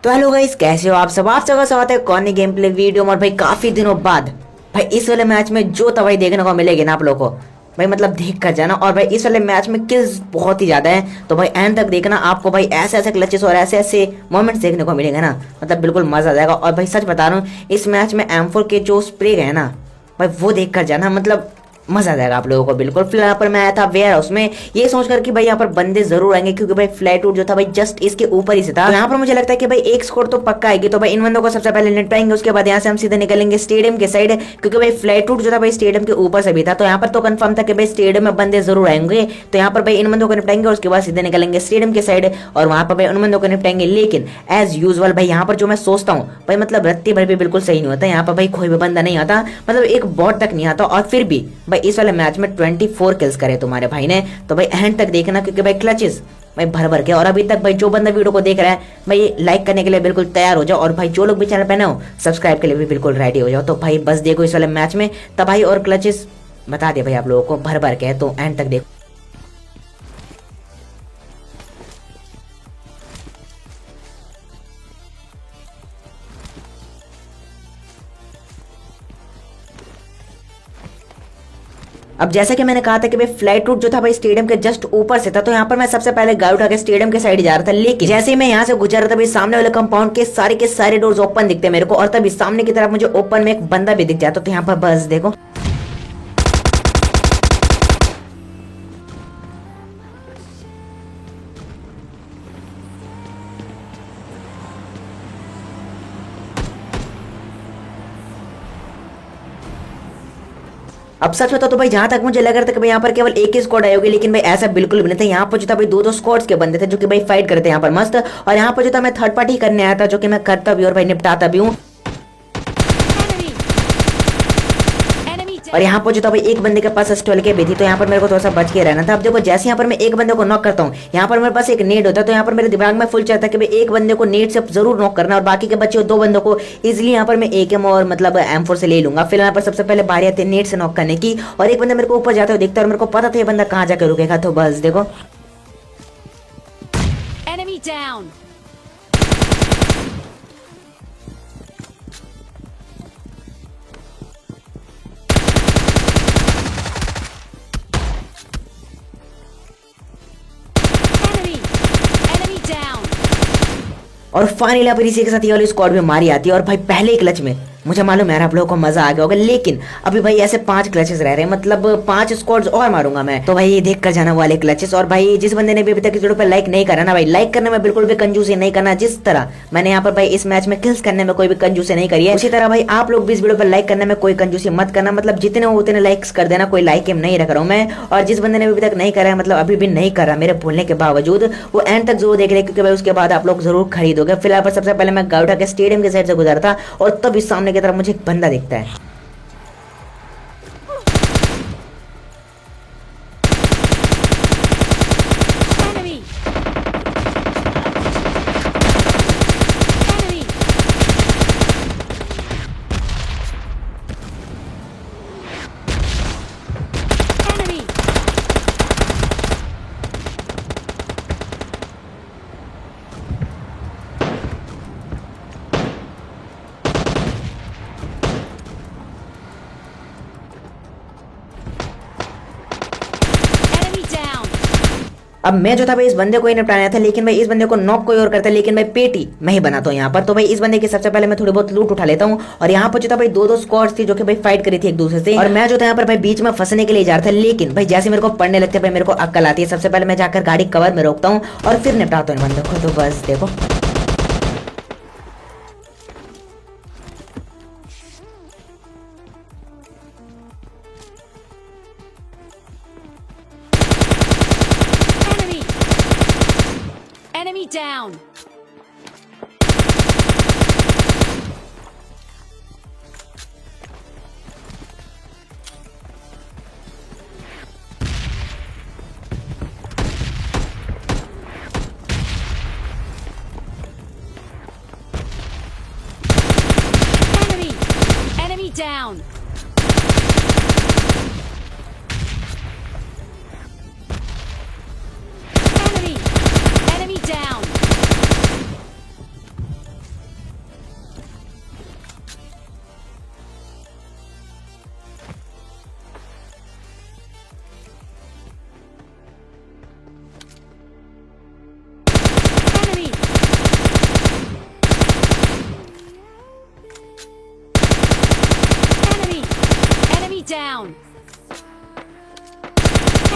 तो hello guys, कैसे हो आप सब का स्वागत है कॉर्नी गेम प्ले वीडियो में। और भाई काफी दिनों बाद भाई इस वाले मैच में जो तबाही देखने को मिलेगी ना आप लोगों को, भाई मतलब देख कर जाना। और भाई इस वाले मैच में किल्स बहुत ही ज्यादा है, तो भाई एंड तक देखना। आपको भाई ऐसे ऐसे क्लचेस और ऐसे ऐसे मोमेंट्स देखने को मिलेंगे ना, मतलब बिल्कुल मजा आ जाएगा। और भाई सच बता रहा हूँ, इस मैच में M4 के जो स्प्रे है ना भाई, वो देख कर जाना, मतलब मजा आ जाएगा आप लोगों को बिल्कुल। फिर यहाँ पर मैं आया था वेयर हाउस में, ये सोच कर कि भाई यहाँ पर बंदे जरूर आएंगे, क्योंकि भाई फ्लैट आउट जो था भाई जस्ट इसके ऊपर ही से था। तो यहाँ पर मुझे लगता है कि भाई एक स्कोर तो पक्का आएगी। तो भाई इन बंदों को सबसे पहले निपटाएंगे, उसके बाद यहाँ से हम सीधे निकलेंगे स्टेडियम के साइड, क्योंकि भाई फ्लैट आउट जो था भाई स्टेडियम के ऊपर से भी था। तो यहाँ पर तो कंफर्म था कि भाई स्टेडियम में बंदे जरूर आएंगे। तो यहाँ पर भाई इन बंदों को निपटाएंगे, उसके बाद सीधे निकलेंगे स्टेडियम के साइड और वहां पर भाई उन बंदों को निपटाएंगे। लेकिन एज यूजुअल भाई यहाँ पर जो मैं सोचता हूँ भाई, मतलब रत्ती भर भी बिल्कुल सही नहीं होता। यहाँ पर भाई कोई भी बंदा नहीं आता, मतलब एक बॉट तक नहीं आता। और फिर भी भाई इस वाले मैच में 24 किल्स करे तुम्हारे भाई ने। तो भाई एंड तक देखना, क्योंकि भाई क्लचेस भाई भर भर के। और अभी तक भाई जो बंदा वीडियो को देख रहा है भाई, लाइक करने के लिए बिल्कुल तैयार हो जाओ। और भाई जो लोग भी चैनल पे ना हो, सब्सक्राइब के लिए भी बिल्कुल रेडी हो जाओ। तो भाई बस देखो इस वाले मैच में तबाही और क्लचेस बता दे भाई आप लोगों को भर भर के। तो एंड तक देखो। अब जैसा कि मैंने कहा था कि भाई फ्लाइट रूट जो था भाई स्टेडियम के जस्ट ऊपर से था, तो यहाँ पर मैं सबसे पहले गाड़ी उठा के स्टेडियम के साइड जा रहा था। लेकिन जैसे ही मैं यहाँ से गुजर रहा था भाई, सामने वाले कंपाउंड के सारे डोर्स ओपन दिखते मेरे को। और तभी सामने की तरफ मुझे ओपन में एक बंदा भी दिख जाता। तो यहाँ पर बस देखो, अब सच बता तो भाई जहां तक मुझे लग रहा था कि भाई यहाँ पर केवल एक ही स्क्वाड आई होगी, लेकिन भाई ऐसा बिल्कुल भी नहीं था। यहाँ पर जो था भाई दो दो स्क्वाड्स के बंदे थे जो कि भाई फाइट करते हैं यहाँ पर मस्त। और यहाँ पर जो था मैं थर्ड पार्टी करने आया था, जो कि मैं करता भी और भाई निपटाता भी हूँ। और यहाँ पर जो था भाई एक बंदे के पास स्टॉल के भी थी, तो यहाँ पर मेरे को थोड़ा सा बच के रहना था। अब देखो जैसे यहाँ पर मैं एक बंदे को नॉक करता हूँ, यहाँ पर मेरे पास एक नेट होता है। तो यहाँ पर मेरे दिमाग में फुल चलता है कि भाई एक बंदे को नेट से जरूर नॉक करना, और बाकी के बच्चे दो बंदों को इजिली यहाँ पर मैं AK और मतलब M4 से ले लूंगा। फिर यहाँ पर सबसे पहले बारी आती है नेट से नॉक करने की। और एक बंदा मेरे को ऊपर जाते हुए दिखता है, और मेरे को पता था ये बंदा कहाँ जाकर रुकेगा। तो बस देखो, Enemy down. Enemy down. और फाइनली यहाँ पर इसी के साथ ये वाली स्क्वाड भी मारी आती है। और भाई पहले ही क्लच में मुझे मालूम है आप लोगों को मजा आ गया होगा, लेकिन अभी भाई ऐसे 5 क्लचेस रह रहे हैं, मतलब 5 स्क्वाड्स और मारूंगा मैं। तो भाई ये देख कर जाना वाले क्लचेस। और भाई जिस बंदे ने भी अभी तक इस वीडियो पे लाइक नहीं करा ना भाई, लाइक करने में बिल्कुल भी कंजूसी नहीं करना। जिस तरह मैंने यहाँ पर भाई इस मैच में किल्स करने में कोई भी कंजूसी नहीं करी है, उसी तरह भाई आप लोग भी इस वीडियो पर लाइक करने में कोई कंजूसी मत करना। मतलब जितने हो उतने लाइक्स कर देना, कोई लाइक नहीं रख रहा हूँ मैं। और जिस बंदे ने अभी तक नहीं करा है, मतलब अभी भी नहीं करा मेरे बोलने के बावजूद, वो एंड तक जरूर देख ले, क्योंकि भाई उसके बाद आप लोग जरूर खरीदोगे। फिलहाल पर सबसे पहले मैं गाड़ी उठा के स्टेडियम के साइड से गुजरा था, और तब इस सामने की तरफ मुझे एक बंदा दिखता है। Enemy. Enemy. Enemy. Enemy down. अब मैं जो था भाई इस बंदे को ही निपटाना था, लेकिन भाई इस बंदे को नॉक कोई और करता है, लेकिन भाई पेटी मैं ही बनाता हूँ यहाँ पर। तो भाई इस बंदे की सबसे पहले मैं थोड़ी बहुत लूट उठा लेता हूँ। और यहाँ पर जो था भाई दो दो स्क्वाड्स थी जो कि भाई फाइट करी थी एक दूसरे से, और मैं जो था यहाँ पर भाई बीच में फंसने के लिए जा रहा था। लेकिन भाई जैसे मेरे को पढ़ने लगते भाई मेरे को अक्ल आती है। सबसे पहले मैं जाकर गाड़ी कवर में रोकता हूँ और फिर निपटाता हूँ इन बंदों को। तो बस देखो, Enemy. Enemy down. Enemy. Enemy down. Enemy. Enemy down. down.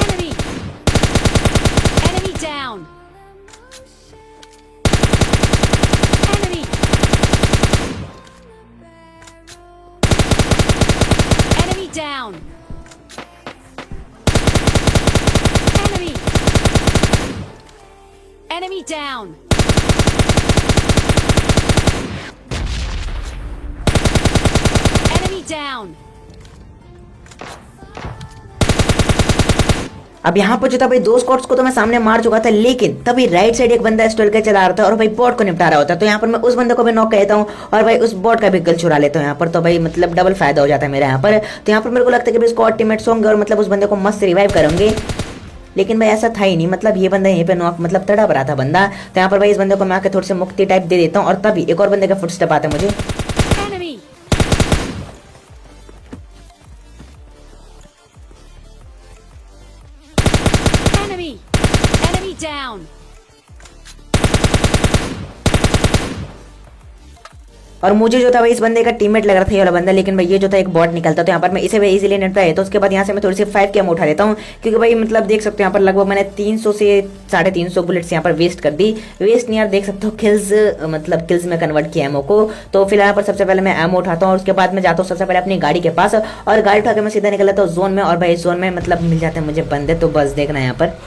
Enemy. Enemy down. Enemy. Enemy down. Enemy. Enemy down. Enemy down. अब यहाँ पर जो था भाई दो स्क्वाड्स को तो मैं सामने मार चुका था, लेकिन तभी राइट साइड एक बंदा स्टोल के चला रहा था और भाई बॉट को निपटा रहा होता, तो यहाँ पर मैं उस बंदे को भी नॉक कहता हूँ और भाई उस बॉट का भी किल चुरा लेता हूँ यहाँ पर, तो भाई मतलब डबल फायदा हो जाता है मेरा यहाँ पर। तो यहाँ पर मेरे को लगता है कि स्क्वाड टीममेट्स होंगे और मतलब उस बंदे को मस्त रिवाइव करेंगे, लेकिन भाई ऐसा था ही नहीं। मतलब ये बंदा यहीं पे नॉक मतलब तड़प रहा था बंदा, तो यहाँ पर भाई इस बंदे को मैं आके थोड़ी सी मुक्ति टाइप दे देता हूँ और तभी एक और बंदे का फुटस्टेप आता है मुझे। Enemy. Enemy. Enemy down. और मुझे जो था भाई इस बंदे का टीममेट लग रहा था ये वाला बंदा, लेकिन भाई ये जो था एक बॉट निकलता, तो यहाँ पर मैं इसे भी इजीली निपटाया। तो उसके बाद यहाँ से मैं थोड़ी सी 5 कैम उठा लेता हूँ, क्योंकि भाई मतलब देख सकते हो यहाँ पर लगभग मैंने 300 से 350 बुलेट्स यहाँ पर वेस्ट कर दी। वेस्ट नहीं यार, देख सकते हो किल्स, मतलब किल्स में कन्वर्ट किया एमओ को। तो फिलहाल यहाँ पर सबसे पहले मैं एमओ उठाता हूँ और उसके बाद मैं जाता हूँ सबसे पहले अपनी गाड़ी के पास, और गाड़ी उठा के मैं सीधा निकल जाता हूँ जोन में। और भाई जोन में मतलब मिल जाते हैं मुझे बंदे, तो बस देखना यहाँ पर।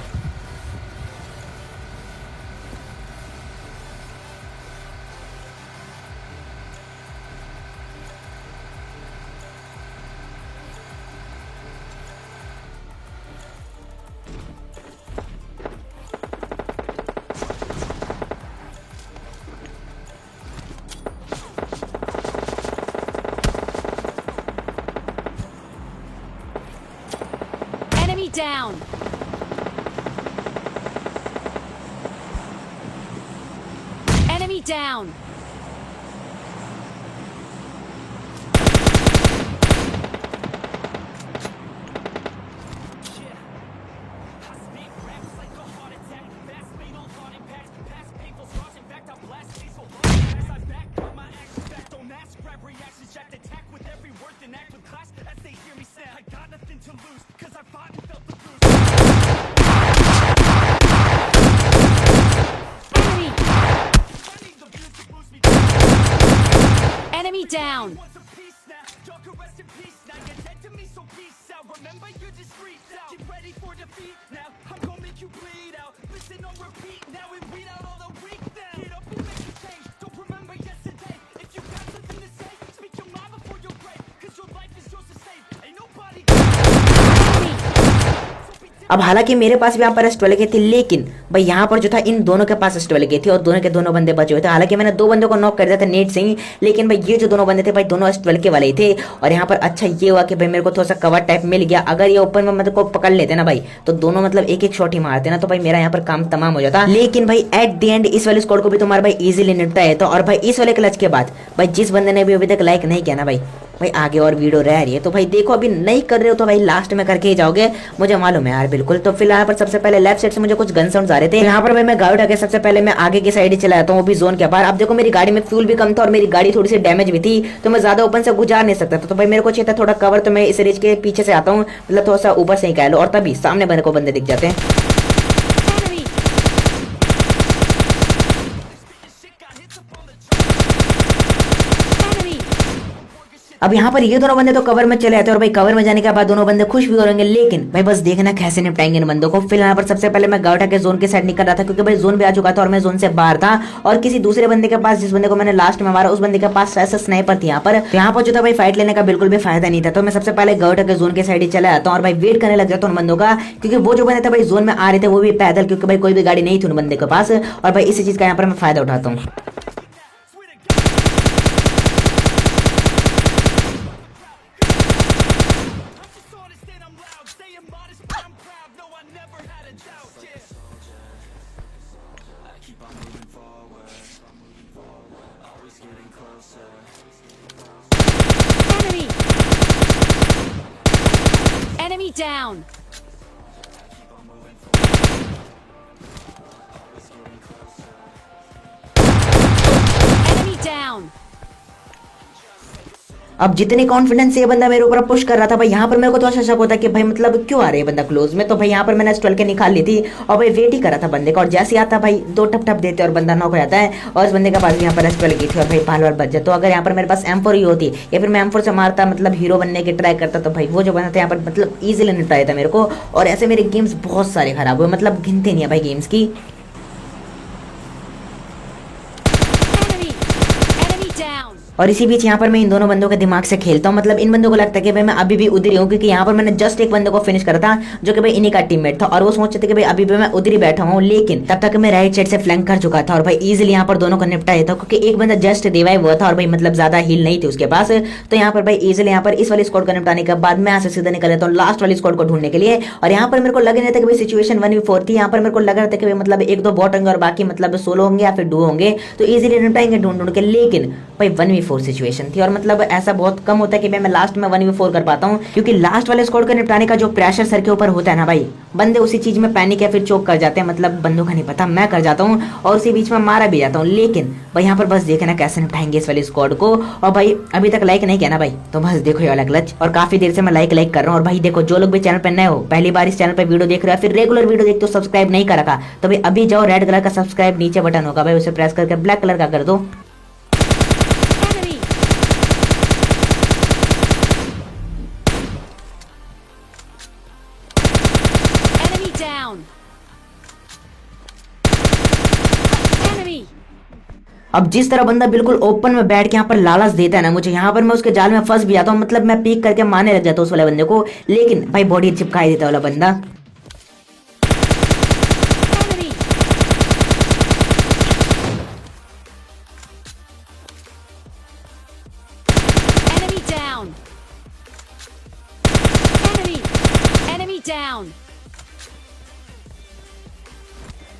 Enemy down. Enemy down. Enemy. Enemy down. अब हालांकि मेरे पास भी यहाँ पर S12 की थी, लेकिन भाई यहाँ पर जो था इन दोनों के पास S12 की थी और दोनों के दोनों बंदे बचे हुए थे। हालांकि मैंने 2 बंदों को नॉक कर दिया था नेट से ही, लेकिन भाई ये जो दोनों बंदे थे भाई दोनों S12 के वाले ही थे। और यहाँ पर अच्छा ये हुआ कि भाई मेरे को थोड़ा सा कवर टाइप मिल गया। अगर ये ओपन में मतलब को पकड़ लेते ना भाई, तो दोनों मतलब एक एक शॉट ही मारते ना, तो भाई मेरा यहाँ पर काम तमाम हो जाता। लेकिन भाई एट द एंड इस वाले स्क्वाड को भी तुम्हारा भाई इजीली निपटाया था। और भाई इस वाले क्लच के बाद भाई जिस बंदे ने भी अभी तक लाइक नहीं किया ना भाई आगे और वीडियो रह रही है, तो भाई देखो अभी नहीं कर रहे हो तो भाई लास्ट में करके ही जाओगे, मुझे मालूम है यार बिल्कुल। तो फिलहाल पर सबसे पहले लेफ्ट साइड से मुझे कुछ गन साउंड्स आ रहे थे। यहाँ पर भाई मैं गाड़ी उठा के सबसे पहले मैं आगे की साइड ही चला जाता हूँ, वो भी जोन के बाहर। अब देखो मेरी गाड़ी में फ्यूल भी कम था और मेरी गाड़ी थोड़ी सी डैमेज भी थी, तो मैं ज्यादा ओपन से गुजार नहीं सकता था। तो भाई मेरे को चाहिए था थोड़ा कवर, तो मैं इस रिज के पीछे से आता हूँ, मतलब थोड़ा सा ऊपर से ही कह लो, और तभी सामने मेरे को बंदे दिख जाते हैं। Enemy. Enemy. अब यहाँ पर ये दोनों बंदे तो कवर में चले आते हैं, और भाई कवर में जाने के बाद दोनों बंदे खुश भी हो रहेंगे, लेकिन भाई बस देखना कैसे निपटाएंगे इन बंदों को। फिलहाल पर सबसे पहले मैं गाउटा के जोन के साइड निकल रहा था, क्योंकि भाई जोन भी आ चुका था और मैं जोन से बाहर था। और किसी दूसरे बंदे के पास, जिस बंदे को मैंने लास्ट में मारा, उस बंदे के पास ऐसा स्नाइपर थी यहाँ पर। तो यहाँ पर जो था भाई फाइट लेने का बिल्कुल भी फायदा नहीं था, तो मैं सबसे पहले गाउटा के जोन के साइड ही चला जाता हूँ और भाई वेट करने लग जाता हूँ उन बंदों का, क्योंकि वो जो बंदे थे भाई जोन में आ रहे थे वो भी पैदल, क्योंकि भाई कोई भी गाड़ी नहीं थी उन बंदे के पास। और भाई इसी चीज का यहाँ पर मैं फायदा उठाता हूँ। Enemy. Enemy down. Enemy down. अब जितने कॉन्फिडेंस से ये बंदा मेरे ऊपर पुश कर रहा था भाई, यहाँ पर मेरे को थोड़ा सा शक होता कि भाई मतलब क्यों आ रहा है बंदा क्लोज में। तो भाई यहाँ पर मैंने स्टॉल के निकाल ली थी और भाई वेट ही कर रहा था बंदे का, और जैसे आता भाई 2 टप टप देते और बंदा नॉक हो जाता है। और इस बंदे के पास यहाँ पर स्टॉल की थी और भाई बाल बाल बच जाए। तो अगर यहाँ पर मेरे पास M4 ही होती या फिर मैं M4 से मारता मतलब हीरो बनने की ट्राई करता, तो भाई वो जो बंदा था यहाँ पर मतलब ईजिली निपटा देता मेरे को। और ऐसे मेरे गेम्स बहुत सारे खराब हुए, मतलब गिनते नहीं है भाई गेम्स की। Enemy! Enemy down! और इसी बीच यहाँ पर मैं इन दोनों बंदों के दिमाग से खेलता हूँ, मतलब इन बंदों को लगता है कि भाई मैं अभी भी उधर ही हूँ, क्योंकि यहाँ पर मैंने जस्ट एक बंदे को फिनिश करा था जो कि भाई इन्हीं का टीममेट था। और वो सोचते थे कि भाई अभी भी मैं उधर ही बैठा हूँ, लेकिन तब तक मैं राइट साइड से फ्लैंक कर चुका था और भाई इजिली यहाँ पर दोनों को निपटा देता, क्योंकि एक बंदा जस्ट रिवाइव हुआ था और भाई मतलब ज्यादा हील नहीं थी उसके पास। तो यहाँ पर भाई इजिली यहाँ पर इस वाली स्क्वाड को निपटाने के बाद मैं यहाँ से सीधा निकल जाता हूँ लास्ट वाली स्क्वाड को ढूंढने के लिए। और यहाँ पर मेरे को लग रहा था कि भाई सिचुएशन 1v4 थी। यहाँ पर मेरे को लग रहा था कि भाई मतलब 1-2 बॉट होंगे और बाकी मतलब सोलो होंगे या फिर डुओ होंगे, तो इजिली निपटाएंगे ढूंढ ढूंढ के। लेकिन भाई 1v4 सिचुएशन थी और मतलब ऐसा बहुत कम होता है कि मैं लास्ट में 1v4 कर पाता हूँ, क्योंकि लास्ट वाले स्क्वाड को निपटाने का जो प्रेशर सर के ऊपर होता है ना भाई, बंदे उसी चीज में पैनिक या फिर चोक कर जाते हैं। मतलब बंदों का नहीं पता, मैं कर जाता हूँ और उसी बीच में मारा भी जाता हूँ। लेकिन भाई यहाँ पर बस देखना कैसे निपटाएंगे इस वाली स्क्वाड को। और भाई अभी तक लाइक नहीं किया ना भाई, तो बस देखो ये वाला क्लच। और काफी देर से मैं लाइक कर रहा हूँ। और भाई देखो, जो लोग भी चैनल पर नए हो, पहली बार इस चैनल पर वीडियो देख रहे हो, फिर रेगुलर वीडियो देखते हो, सब्सक्राइब नहीं कर रखा, तो भाई अभी जाओ, रेड कलर का सब्सक्राइब नीचे बटन होगा भाई, उसे प्रेस करके ब्लैक कलर का कर दो। Enemy! Enemy down! Enemy! अब जिस तरह बंदा बिल्कुल ओपन में बैठ के यहाँ पर लालच देता है ना मुझे, यहाँ पर मैं उसके जाल में फंस भी जाता हूँ। मतलब मैं पीक करके मारने लग जाता हूँ उस वाले बंदे को, लेकिन भाई बॉडी चिपकाई देता वाला बंदा। Enemy! Enemy down! Enemy! Enemy down!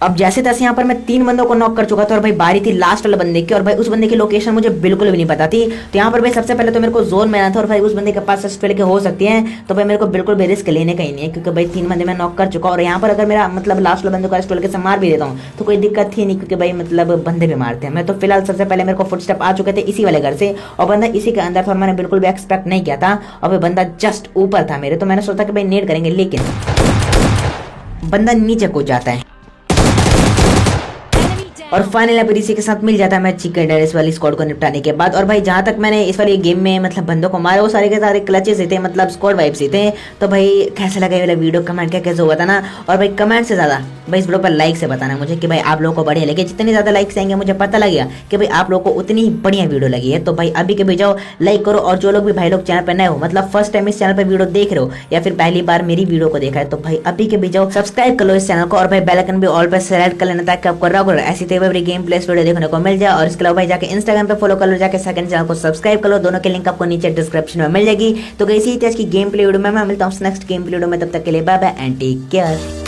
अब जैसे तैसे यहाँ पर मैं 3 बंदों को नॉक कर चुका था और भाई बारी थी लास्ट वाले बंदे की। और भाई उस बंदे की लोकेशन मुझे बिल्कुल भी नहीं पता थी। तो यहाँ पर भाई सबसे पहले तो मेरे को जोन में आना था और भाई उस बंदे के पास स्पेल के हो सकती हैं, तो भाई मेरे को बिल्कुल भी रिस्क लेने का ही नहीं है, क्योंकि भाई 3 बंदे मैं नॉक कर चुका। और यहाँ पर अगर मेरा मतलब लास्ट वाले बंदे को स्पेल के से मार भी देता हूँ तो कोई दिक्कत थी नहीं, क्योंकि भाई मतलब बंदे भी मारते हैं। मैं तो फिलहाल सबसे पहले मेरे को फुटस्टेप आ चुके थे इसी वाले घर से और बंदा इसी के अंदर था और मैंने बिल्कुल भी एक्सपेक्ट नहीं किया था। और भाई बंदा जस्ट ऊपर था मेरे, तो मैंने सोचा कि भाई नेट करेंगे, लेकिन बंदा नीचे कूद जाता है। और फाइनल पर इसी के साथ मिल जाता है मैं चिकन डिनर इस वाली स्क्वाड को निपटाने के बाद। और भाई जहां तक मैंने इस वाली गेम में मतलब बंदों को मारा, वो सारे के सारे क्लचेस ही थे, मतलब स्क्वाड वाइब्स ही थे। तो भाई कैसा लगा ये वाला वीडियो कमेंट करके कैसे बताना। और भाई कमेंट से ज्यादा भाई इस वीडियो पर लाइक से बताना मुझे कि भाई आप लोगों को बढ़िया लगे। जितनी ज्यादा लाइक्स आएंगे मुझे पता लगेगा कि भाई आप लोगों को उतनी ही बढ़िया वीडियो लगी है। तो भाई अभी के भी जाओ लाइक करो। और जो लोग भी भाई लोग चैनल पर नए हो, मतलब फर्स्ट टाइम इस चैनल पर वीडियो देख रहे हो या फिर पहली बार मेरी वीडियो को देखा है, तो भाई अभी के भी जाओ सब्सक्राइब कर लो इस चैनल को। और भाई बेल आइकन भी ऑल पर सेलेक्ट कर लेना ताकि आपको रेगुलर ऐसी तेरे गेम प्लेस वीडियो देखने को मिल जाए। और इसके अलावा भाई जाके इंस्टाग्राम पे फॉलो कर लो, जाके सेकंड चैनल को सब्सक्राइब कर लो, दोनों की लिंक आपको नीचे डिस्क्रिप्शन में मिल जाएगी। तो कैसी थी आज की गेम प्ले वीडियो में, मैं मिलता हूँ नेक्स्ट गेम प्ले वीडियो में, तब तक के लिए bye bye and take care.